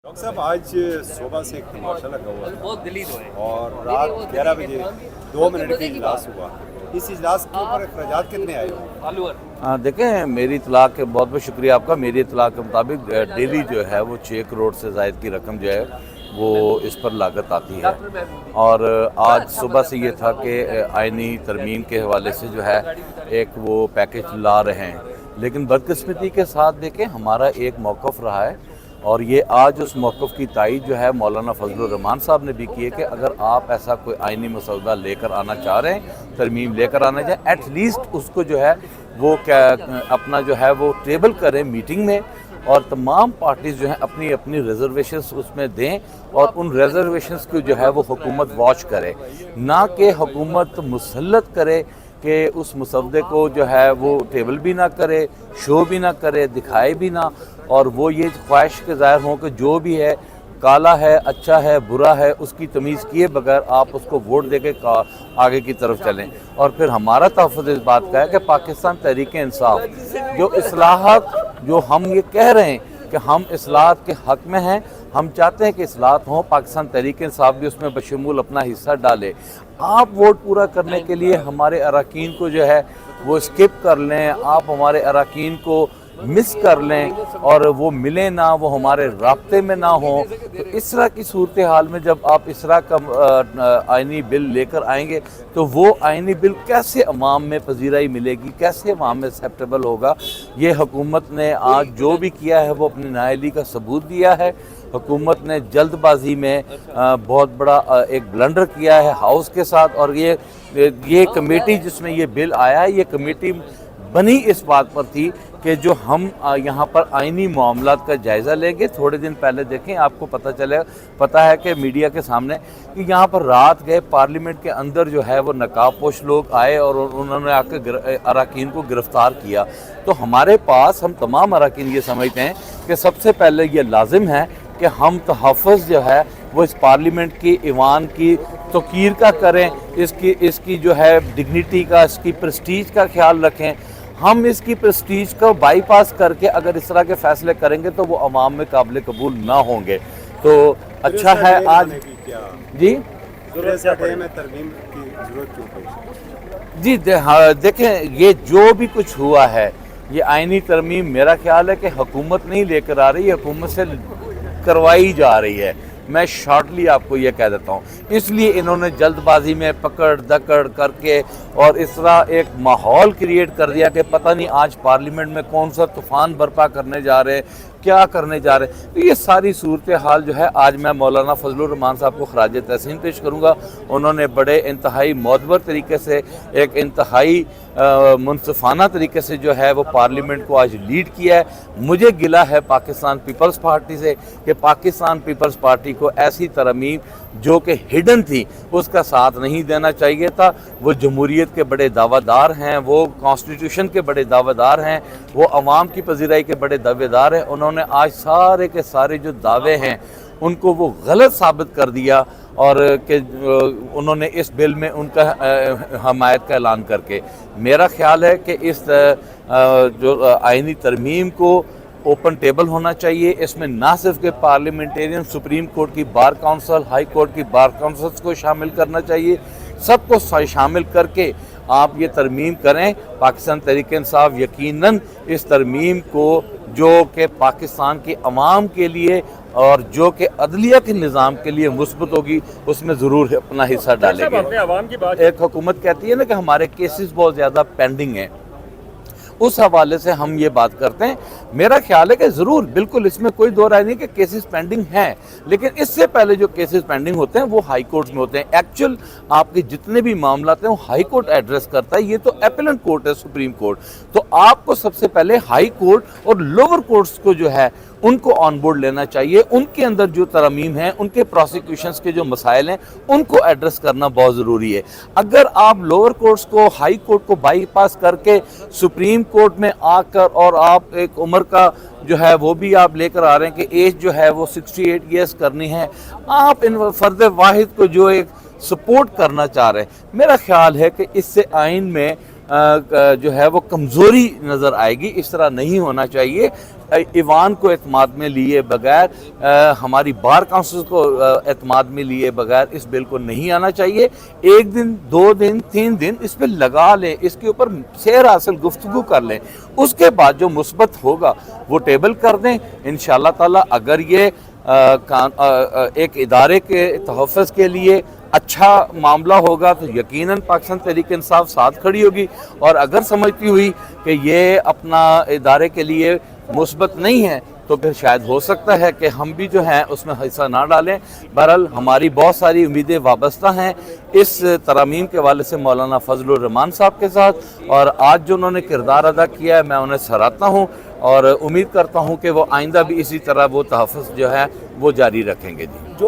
Doctor साहब, आज सुबह से एक तमाशा लगा हुआ है बहुत दिली तो है और रात 11 बजे 2 मिनट का इजलास हुआ। इस इजलास के ऊपर अखराजात कितने आए हुए? देखें, मेरी इतला के बहुत बहुत शुक्रिया आपका। मेरी इतला के मुताबिक डेली जो है वो 6 करोड़ से ज़ायद की रकम जो है वो इस पर लागत आती है। और आज सुबह से ये था कि आइनी तरमीम के हवाले से जो है एक वो पैकेज ला रहे हैं, लेकिन बदकिस्मती के साथ देखें हमारा एक मौक़िफ़ रहा है और ये आज उस मौक़िफ़ की तायीद जो है मौलाना फजलुर रहमान साहब ने भी की है कि अगर आप ऐसा कोई आइनी मसौदा लेकर आना चाह रहे हैं, तरमीम लेकर आना चाहें, एटलीस्ट उसको जो है वो क्या अपना जो है वो टेबल करें मीटिंग में और तमाम पार्टीज़ जो हैं अपनी अपनी रिजर्वेशंस उसमें दें और उन रिजर्वेशंस को जो है वो हुकूमत वॉच करे, ना कि हुकूमत मुसल्लत करे कि उस मसौदे को जो है वो टेबल भी ना करे, शो भी ना करे, दिखाए भी ना, और वो ये ख्वाहिश के ज़ाहिर हों कि जो भी है काला है, अच्छा है, बुरा है, उसकी तमीज़ किए बगैर आप उसको वोट दे के आगे की तरफ चलें। और फिर हमारा तहफ़्फ़ुज़ इस बात का है कि पाकिस्तान तहरीक इंसाफ जो इस्लाहात जो हम ये कह रहे हैं कि हम इस्लाहात के हक़ में हैं, हम चाहते हैं कि इस्लाहात हों, पाकिस्तान तहरीक इंसाफ भी उसमें बशमूल अपना हिस्सा डाले। आप वोट पूरा करने के लिए हमारे अरकान को जो है वो स्किप कर लें, आप हमारे अरकान को मिस कर लें और वो मिले ना, वो हमारे राब्ते में ना हो, तो इस तरह की सूरत हाल में जब आप इस तरह का आइनी बिल लेकर आएंगे तो वो आइनी बिल कैसे अवाम में पजीराई मिलेगी, कैसे अवाम में एक्सेप्टेबल होगा। ये हुकूमत ने आज जो भी किया है वो अपनी नाअहली का सबूत दिया है। हुकूमत ने जल्दबाजी में बहुत बड़ा एक ब्लंडर किया है हाउस के साथ, और ये कमेटी जिसमें ये बिल आया है, ये कमेटी बनी इस बात पर थी कि जो हम यहाँ पर आइनी मामलात का जायज़ा लेंगे। थोड़े दिन पहले देखें, आपको पता है कि मीडिया के सामने कि यहाँ पर रात गए पार्लियामेंट के अंदर जो है वो नकाबपोश लोग आए और उन्होंने आकर अरकान को गिरफ़्तार किया। तो हमारे पास हम तमाम अरकान ये समझते हैं कि सबसे पहले ये लाजिम है कि हम तहफ़्फ़ुज़ जो है वो इस पार्लियामेंट की ईवान की तौक़ीर का करें, इसकी जो है डिग्निटी का, इसकी प्रेस्टीज का ख्याल रखें। हम इसकी प्रेस्टीज को बाईपास करके अगर इस तरह के फैसले करेंगे तो वो अवाम में काबिल कबूल ना होंगे। तो अच्छा है आज जी तरमीम की ज़रूरत क्यों जी देखें, ये जो भी कुछ हुआ है ये आइनी तरमीम मेरा ख्याल है कि हुकूमत नहीं लेकर आ रही, हुकूमत से करवाई जा रही है। मैं शॉर्टली आपको ये कह देता हूँ, इसलिए इन्होंने जल्दबाजी में पकड़ दकड़ करके और इस तरह एक माहौल क्रिएट कर दिया कि पता नहीं आज पार्लियामेंट में कौन सा तूफ़ान बर्पा करने जा रहे हैं, क्या करने जा रहे हैं। तो ये सारी सूरत हाल जो है आज मैं मौलाना फजलुर रहमान साहब को खराज तहसीन पेश करूँगा। उन्होंने बड़े इंतहाई मोतबर तरीके से, एक इंतहाई मुनसिफाना तरीके से जो है वो पार्लियामेंट को आज लीड किया है। मुझे गिला है पाकिस्तान पीपल्स पार्टी से कि पाकिस्तान पीपल्स पार्टी को ऐसी तरमीम जो कि हिडन थी उसका साथ नहीं देना चाहिए था। वो जमहूरियत के बड़े दावेदार हैं, वो कॉन्स्टिट्यूशन के बड़े दावेदार हैं, वो अवाम की पजीराई के बड़े दावेदार हैं। उन्होंने आज सारे के सारे जो दावे हैं उनको वो गलत साबित कर दिया और कि उन्होंने इस बिल में उनका हमायत का ऐलान करके, मेरा ख्याल है कि इस जो आइनी तरमीम को ओपन टेबल होना चाहिए। इसमें ना सिर्फ के पार्लियामेंटेरियन, सुप्रीम कोर्ट की बार काउंसिल, हाई कोर्ट की बार काउंसिल्स को शामिल करना चाहिए, सबको शामिल करके आप ये तरमीम करें। पाकिस्तान तहरीक इंसाफ यकीनन इस तरमीम को जो कि पाकिस्तान के अवाम के लिए और जो कि अदलिया के निज़ाम के लिए मुस्बत होगी उसमें ज़रूर अपना हिस्सा डालेंगे। एक हुकूमत कहती है ना कि हमारे केसेस बहुत ज़्यादा पेंडिंग हैं, उस हवाले से हम ये बात करते हैं। मेरा ख्याल है कि ज़रूर बिल्कुल इसमें कोई दो राय नहीं कि केसेस पेंडिंग हैं, लेकिन इससे पहले जो केसेस पेंडिंग होते हैं वो हाई कोर्ट में होते हैं। एक्चुअल आपके जितने भी मामला हैं वो हाई कोर्ट एड्रेस करता है, ये तो एपेलेंट कोर्ट है, सुप्रीम कोर्ट। तो आपको सबसे पहले हाई कोर्ट और लोअर कोर्ट्स को जो है उनको ऑन बोर्ड लेना चाहिए। उनके अंदर जो तरमीम हैं, उनके प्रोसिक्यूशंस के जो मसाइल हैं उनको एड्रेस करना बहुत ज़रूरी है। अगर आप लोअर कोर्ट्स को, हाई कोर्ट को बाईपास करके सुप्रीम कोर्ट में आकर और आप एक उम्र का जो है वो भी आप लेकर आ रहे हैं कि एज जो है वो 68 ईयर्स करनी है, आप इन फर्द वाहिद को जो एक सपोर्ट करना चाह रहे हैं, मेरा ख्याल है कि इससे आइन में جو ہے وہ کمزوری نظر آئے گی. اس طرح نہیں ہونا چاہیے. ایوان کو اعتماد میں لیے بغیر, ہماری بار کونسل کو اعتماد میں لیے بغیر اس بل کو نہیں آنا چاہیے. 1 دن 2 دن 3 دن اس پہ لگا لیں, اس کے اوپر سیر حاصل گفتگو کر لیں, اس کے بعد جو مثبت ہوگا وہ ٹیبل کر دیں. انشاءاللہ تعالی اگر یہ ایک ادارے کے تحفظ کے لیے اچھا معاملہ ہوگا تو یقیناً پاکستان تحریک انصاف ساتھ کھڑی ہوگی, اور اگر سمجھتی ہوئی کہ یہ اپنا ادارے کے لیے مثبت نہیں ہے تو پھر شاید ہو سکتا ہے کہ ہم بھی جو ہیں اس میں حصہ نہ ڈالیں. بہرحال ہماری بہت ساری امیدیں وابستہ ہیں اس ترامیم کے حوالے سے مولانا فضل الرحمان صاحب کے ساتھ, اور آج جو انہوں نے کردار ادا کیا ہے میں انہیں سراہتا ہوں, اور امید کرتا ہوں کہ وہ آئندہ بھی اسی طرح وہ تحفظ جو ہے وہ جاری رکھیں گے. جی.